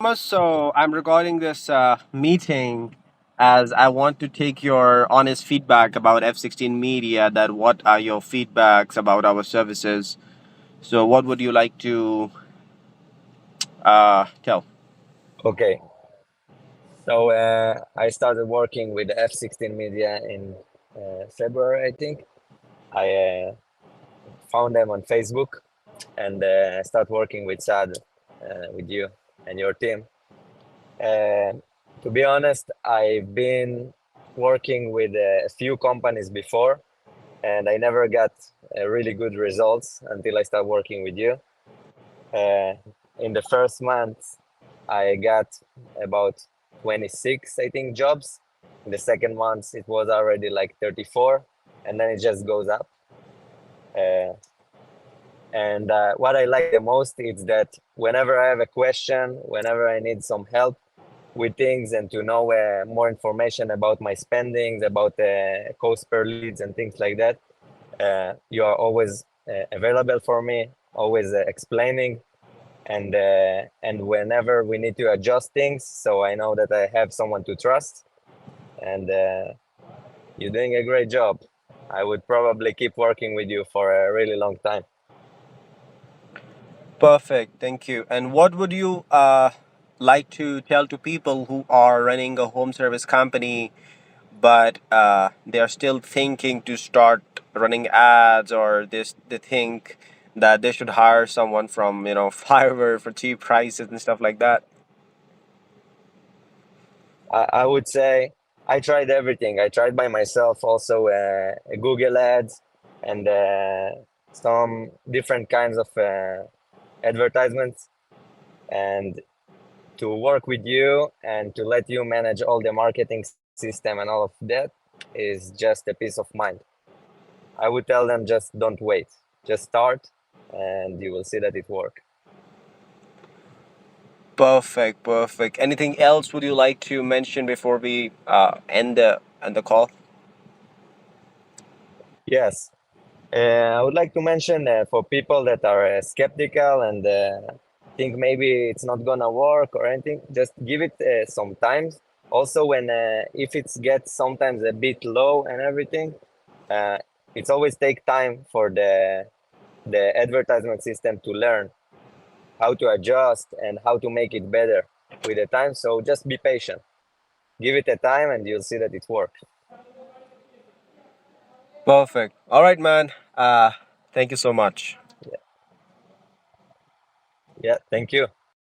Thomas, so I'm recording this meeting as I want to take your honest feedback about F16 Media. That what are your feedbacks about our services? So, what would you like to tell? Okay, so I started working with F16 Media in February, I think. I found them on Facebook and start working with Sad, with you and your team. Uh, to be honest, I've been working with a few companies before, and I never got really good results until I start working with you. Uh, in the first month, I got about 26, I think, jobs. In the second month, it was already like 34, and then it just goes up. Uh, and what I like the most is that whenever I have a question, whenever I need some help with things and to know more information about my spendings, about the cost per leads and things like that, you are always available for me, always explaining and whenever we need to adjust things, so I know that I have someone to trust. And you're doing a great job. I would probably keep working with you for a really long time. Perfect, thank you. And what would you like to tell to people who are running a home service company, but they are still thinking to start running ads, or they think that they should hire someone from Fiverr for cheap prices and stuff like that? I would say I tried everything. I tried by myself also Google ads and some different kinds of advertisements. And to work with you and to let you manage all the marketing system and all of that is just a peace of mind. I would tell them just don't wait, just start, and you will see that it works. Perfect, perfect. Anything else would you like to mention before we end the call? Yes, I would like to mention for people that are skeptical and think maybe it's not gonna work or anything, just give it some time. Also, when if it gets sometimes a bit low and everything, uh, it's always take time for the advertisement system to learn how to adjust and how to make it better with the time. So just be patient, give it a time, and you'll see that it works. Perfect. All right, man. Thank you so much. Yeah, yeah. Thank you.